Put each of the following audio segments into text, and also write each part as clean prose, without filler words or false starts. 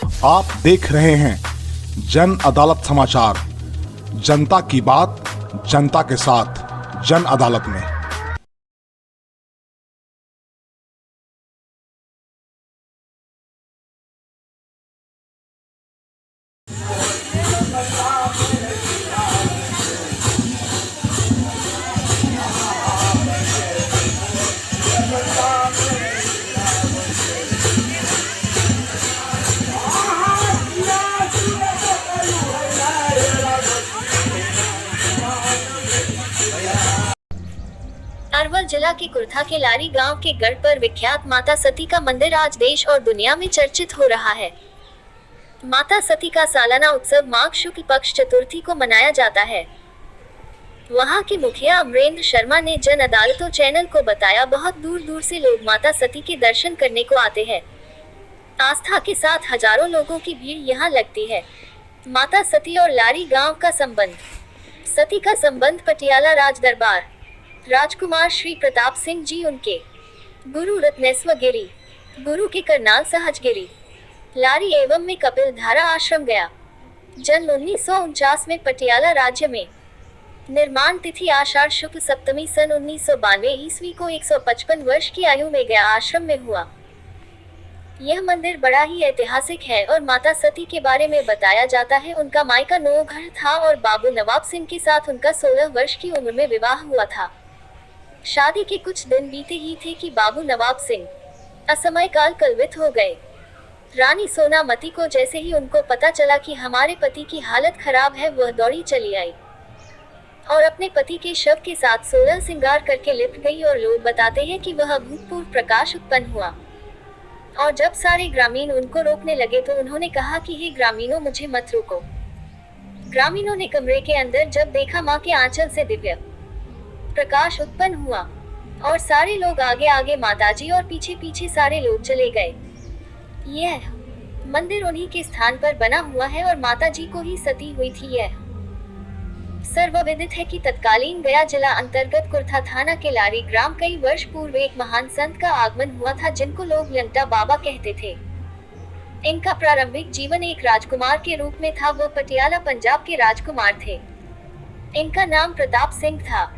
आप देख रहे हैं जन अदालत समाचार। जनता की बात जनता के साथ, जन अदालत में। अरवल जिला के कुर्था के लारी गांव के गढ़ पर विख्यात माता सती का मंदिर आज देश और दुनिया में चर्चित हो रहा है। माता सती का सालाना उत्सव माघ शुक्ल पक्ष चतुर्थी को मनाया जाता है। वहां के मुखिया अमरेंद्र शर्मा ने जन अदालतों चैनल को बताया, बहुत दूर दूर से लोग माता सती के दर्शन करने को आते हैं। आस्था के साथ हजारों लोगों की भीड़ यहां लगती है। माता सती और लारी गांव का संबंध। सती का संबंध पटियाला राज दरबार राजकुमार श्री प्रताप सिंह जी, उनके गुरु रत्नेश्वर गिरी, गुरु के करनाल सहजगिरी, लारी एवं में कपिल धारा आश्रम गया। जन्म 1949 में पटियाला राज्य में। निर्माण तिथि आषाढ़ शुक्ल सप्तमी सन 1992 ईस्वी को 155 वर्ष की आयु में गया आश्रम में हुआ। यह मंदिर बड़ा ही ऐतिहासिक है और माता सती के बारे में बताया जाता है। उनका मायका नौगढ़ था और बाबू नवाब सिंह के साथ उनका 16 वर्ष की उम्र में विवाह हुआ था। शादी के कुछ दिन बीते ही थे कि बाबू नवाब सिंह असमय काल कलवित हो गए। रानी सोनामती को जैसे ही उनको पता चला कि हमारे पति की हालत खराब है, वह दौड़ी चली आई और अपने पति के शव के साथ 16 श्रृंगार करके लिपट गई। और लोग बताते हैं कि वह अभूतपूर्व प्रकाश उत्पन्न हुआ और जब सारे ग्रामीण उनको रोकने लगे तो उन्होंने कहा कि हे ग्रामीणों, मुझे मत रोको। ग्रामीणों ने कमरे के अंदर जब देखा, मां के आंचल से दिव्य प्रकाश उत्पन्न हुआ और सारे लोग आगे आगे माताजी और पीछे पीछे सारे लोग चले गए। यह मंदिर उन्हीं के स्थान पर बना हुआ है और माताजी को ही सती हुई थी। यह सर्वविदित है कि तत्कालीन गया जिला अंतर्गत कुर्था थाना के लारी ग्राम कई वर्ष पूर्व एक महान संत का आगमन हुआ था, जिनको लोग लंगटा बाबा कहते थे। इनका प्रारंभिक जीवन एक राजकुमार के रूप में था। वो पटियाला पंजाब के राजकुमार थे। इनका नाम प्रताप सिंह था।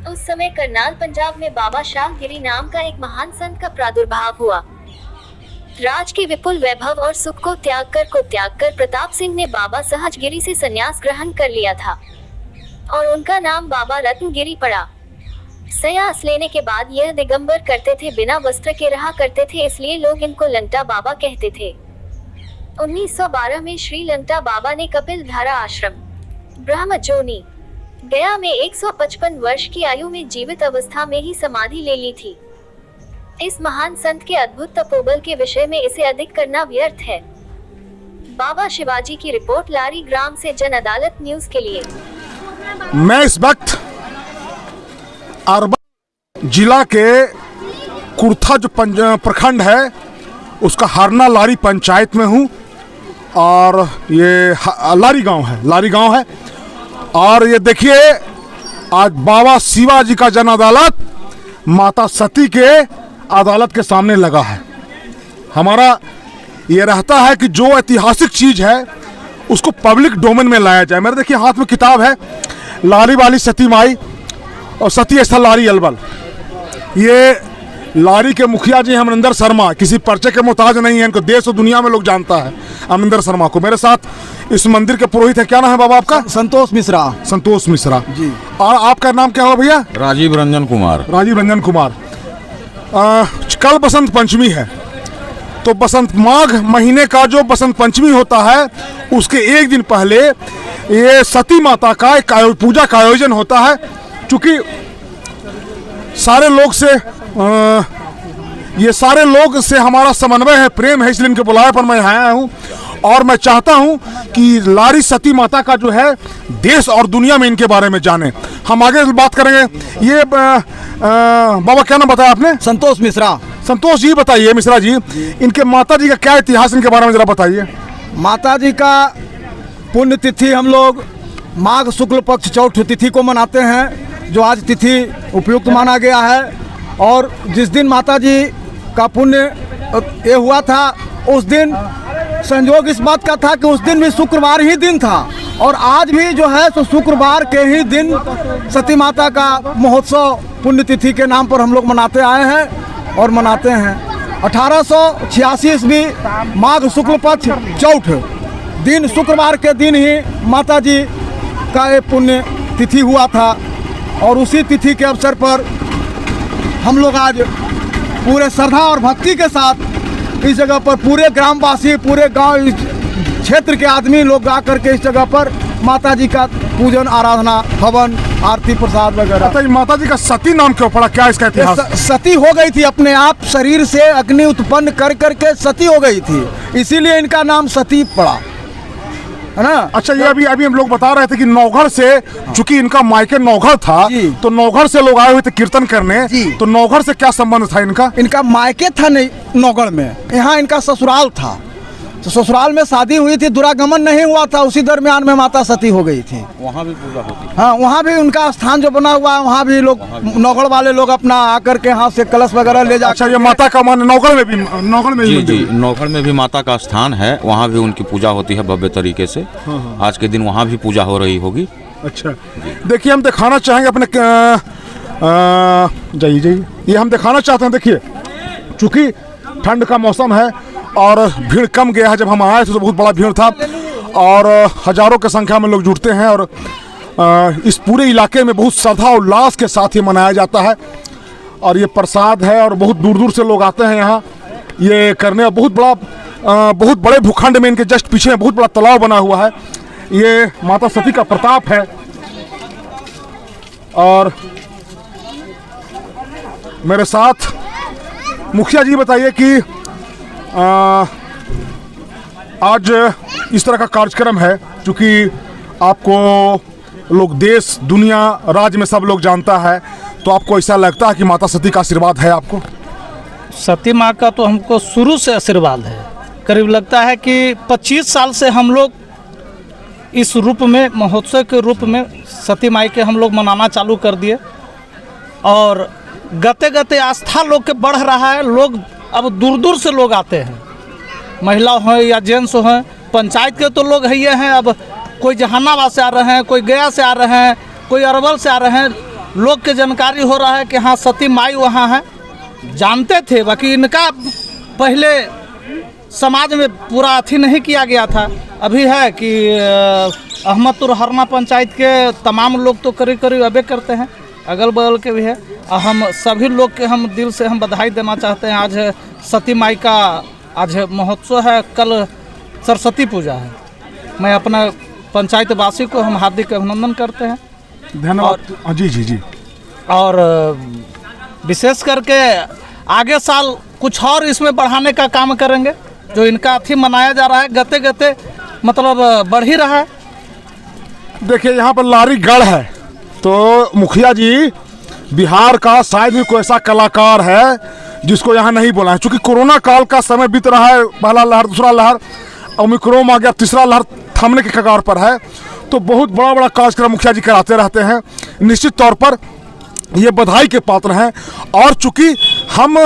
उस समय करनाल पंजाब में बाबा शाहगिरी नाम का एक महान संत का प्रादुर्भाव हुआ। राज के विपुल वैभव और सुख को त्याग कर प्रताप सिंह ने बाबा सहजगिरी से संन्यास ग्रहण कर लिया था और उनका नाम बाबा रत्नगिरी पड़ा। संन्यास लेने के बाद यह दिगंबर करते थे, बिना वस्त्र के रहा करते थे, इसलिए लोग इनको लंगटा बाबा कहते थे। 1912 में श्री लंगटा बाबा ने कपिल धारा आश्रम ब्रह्मजोनी गया में 155 वर्ष की आयु में जीवित अवस्था में ही समाधि ले ली थी। इस महान संत के अद्भुत तपोबल के विषय में इसे अधिक करना व्यर्थ है। बाबा शिवाजी की रिपोर्ट, लारी ग्राम से जन अदालत न्यूज के लिए। मैं इस वक्त अरवल जिला के कुर्था जो प्रखंड है उसका हरना लारी पंचायत में हूँ और ये लारी गांव है और ये देखिए आज बाबा शिवाजी का जन अदालत माता सती के अदालत के सामने लगा है। हमारा ये रहता है कि जो ऐतिहासिक चीज है उसको पब्लिक डोमेन में लाया जाए। मेरे देखिए हाथ में किताब है, लारी वाली सती माई और सती स्थल लारी अलवल। ये लारी के मुखिया जी अमरिंदर शर्मा, किसी पर्चे के मोहताज नहीं है, इनको देश और दुनिया में लोग जानता है अमरिंदर शर्मा को। मेरे साथ इस मंदिर के पुरोहित है, क्या नाम है बाबा आपका? संतोष मिश्रा। संतोष मिश्रा जी। और आपका नाम क्या होगा भैया? राजीव रंजन कुमार। राजीव रंजन कुमार। कल बसंत पंचमी है, तो बसंत माघ महीने का जो बसंत पंचमी होता है उसके एक दिन पहले ये सती माता का एक पूजा का आयोजन होता है। चूंकि सारे लोग से ये सारे लोग से हमारा समन्वय है, प्रेम है, इसलिए इनके बुलाए पर मैं आया हूँ और मैं चाहता हूँ कि लारी सती माता का जो है देश और दुनिया में इनके बारे में जाने। हम आगे बात करेंगे। ये बाबा क्या नाम बताया आपने? संतोष मिश्रा। संतोष जी बताइए, मिश्रा जी, इनके माता जी का क्या इतिहास, इनके बारे में जरा बताइए। माता जी का पुण्य तिथि हम लोग माघ शुक्ल पक्ष चौथ तिथि को मनाते हैं, जो आज तिथि उपयुक्त माना गया है। और जिस दिन माता जी का पुण्य ये हुआ था उस दिन संयोग इस बात का था कि उस दिन भी शुक्रवार ही दिन था और आज भी जो है तो शुक्रवार के ही दिन सती माता का महोत्सव पुण्यतिथि के नाम पर हम लोग मनाते आए हैं और मनाते हैं। 1886 ईस्वी माघ शुक्ल पक्ष चौथ दिन शुक्रवार के दिन ही माता जी का ये पुण्य तिथि हुआ था और उसी तिथि के अवसर पर हम लोग आज पूरे श्रद्धा और भक्ति के साथ इस जगह पर पूरे ग्रामवासी पूरे गांव क्षेत्र के आदमी लोग आकर के इस जगह पर माता जी का पूजन आराधना हवन आरती प्रसाद वगैरह। अच्छा, ये माता जी का सती नाम क्यों पड़ा, क्या इसका इतिहास? सती हो गई थी, अपने आप शरीर से अग्नि उत्पन्न कर करके सती हो गई थी, इसीलिए इनका नाम सती पड़ा, है ना। अच्छा, ये अभी हम लोग बता रहे थे कि नौगढ़ से, चूंकि इनका मायके नौगढ़ था तो नौगढ़ से लोग आए हुए थे कीर्तन करने, तो नौगढ़ से क्या संबंध था इनका? इनका मायके था नहीं नौगढ़ में, यहाँ इनका ससुराल था, तो ससुराल में शादी हुई थी, दुरागमन नहीं हुआ था, उसी दरमियान में माता सती हो गई थी। वहाँ भी पूजा होती है? हाँ, वहाँ भी उनका स्थान जो बना हुआ है, वहाँ भी लोग नौगढ़ वाले लोग अपना आकर के यहाँ से कलश वगैरह ले जा। अच्छा, ये माता का मान नौगढ़ में भी जी नौगढ़ में भी माता का स्थान है, वहाँ भी उनकी पूजा होती है भव्य तरीके से। आज के दिन वहाँ भी पूजा हो रही होगी। अच्छा, देखिए हम दिखाना चाहेंगे अपने जाइए ये हम दिखाना चाहते हैं। देखिए, चूँकि ठंड का मौसम है और भीड़ कम गया है, जब हम आए थे तो बहुत बड़ा भीड़ था और हजारों की संख्या में लोग जुटते हैं और इस पूरे इलाके में बहुत श्रद्धा और उल्लास के साथ ये मनाया जाता है और ये प्रसाद है और बहुत दूर दूर से लोग आते हैं यहाँ ये करने। बहुत बड़े भूखंड में इनके जस्ट पीछे बहुत बड़ा तालाब बना हुआ है, ये माता सती का प्रताप है। और मेरे साथ मुखिया जी बताइए कि आज इस तरह का कार्यक्रम है, क्योंकि आपको लोग देश दुनिया राज्य में सब लोग जानता है, तो आपको ऐसा लगता है कि माता सती का आशीर्वाद है आपको? सती माँ का तो हमको शुरू से आशीर्वाद है, करीब लगता है कि 25 साल से हम लोग इस रूप में महोत्सव के रूप में सती माई के हम लोग मनाना चालू कर दिए और गते गते आस्था लोग के बढ़ रहा है। लोग अब दूर दूर से लोग आते हैं, महिला हो या जेंट्स हो, पंचायत के तो लोग है ये हैं, अब कोई जहानाबाद से आ रहे हैं, कोई गया से आ रहे हैं, कोई अरवल से आ रहे हैं। लोग के जानकारी हो रहा है कि हाँ सती माई वहाँ है, जानते थे, बाकी इनका पहले समाज में पूरा अथी नहीं किया गया था। अभी है कि अहमदपुर हरना पंचायत के तमाम लोग तो करीब करीब अबे करते हैं, अगल बगल के भी है। हम सभी लोग के हम दिल से हम बधाई देना चाहते हैं। आज सती माई का आज महोत्सव है, कल सरस्वती पूजा है। मैं अपना पंचायत वासी को हम हार्दिक अभिनंदन करते हैं, धन्यवाद। जी। और विशेष करके आगे साल कुछ और इसमें बढ़ाने का काम करेंगे। जो इनका अथी मनाया जा रहा है गते गते मतलब बढ़ ही रहा है। देखिए, यहाँ पर लारी गढ़ है, तो मुखिया जी बिहार का शायद भी कोई ऐसा कलाकार है जिसको यहाँ नहीं बोला है। चूँकि कोरोना काल का समय बीत रहा है, पहला लहर, दूसरा लहर, ओमिक्रॉन आ गया, तीसरा लहर थमने के कगार पर है, तो बहुत बड़ा बड़ा कार्यक्रम मुखिया जी कराते रहते हैं। निश्चित तौर पर ये बधाई के पात्र हैं और चूँकि हम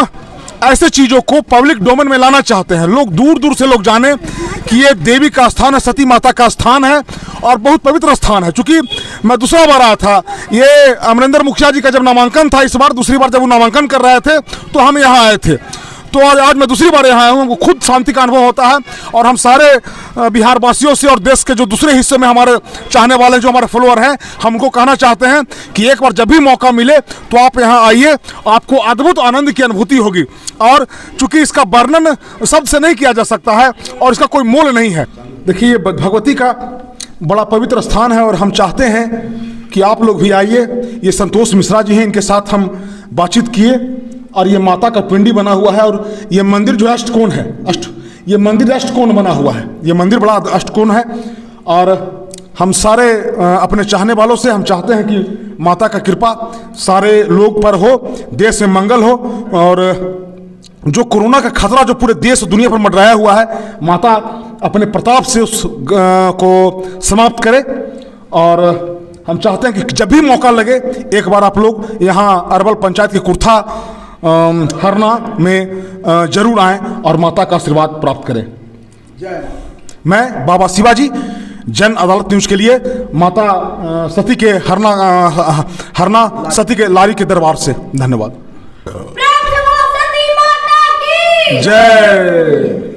ऐसे चीज़ों को पब्लिक डोमेन में लाना चाहते हैं, लोग दूर दूर से लोग जाने कि ये देवी का स्थान है, सती माता का स्थान है और बहुत पवित्र स्थान है। चूँकि मैं दूसरा बार आया था, ये अमरिंदर मुखिया जी का जब नामांकन था, इस बार दूसरी बार जब वो नामांकन कर रहे थे तो हम यहाँ आए थे, तो आज मैं दूसरी बार यहाँ आया हूँ। हमको खुद शांति का अनुभव होता है और हम सारे बिहार वासियों से और देश के जो दूसरे हिस्से में हमारे चाहने वाले जो हमारे फॉलोअर हैं, हमको कहना चाहते हैं कि एक बार जब भी मौका मिले तो आप यहाँ आइए, आपको अद्भुत आनंद की अनुभूति होगी। और चूँकि इसका वर्णन शब्द से नहीं किया जा सकता है और इसका कोई मोल नहीं है। देखिए, ये भगवती का बड़ा पवित्र स्थान है और हम चाहते हैं कि आप लोग भी आइए। ये संतोष मिश्रा जी हैं, इनके साथ हम बातचीत किए और ये माता का पिंडी बना हुआ है और ये मंदिर जो है अष्टकोण है, ये मंदिर अष्टकोण बना हुआ है, ये मंदिर बड़ा अष्टकोण है। और हम सारे अपने चाहने वालों से हम चाहते हैं कि माता का कृपा सारे लोग पर हो, देश में मंगल हो और जो कोरोना का खतरा जो पूरे देश और दुनिया पर मंडराया हुआ है, माता अपने प्रताप से उस को समाप्त करे। और हम चाहते हैं कि जब भी मौका लगे एक बार आप लोग यहाँ अरवल पंचायत के कुर्था हरना में जरूर आएं और माता का आशीर्वाद प्राप्त करें। मैं बाबा शिवाजी, जन अदालत न्यूज के लिए माता सती के हरना सती के लारी के दरबार से, धन्यवाद। जय।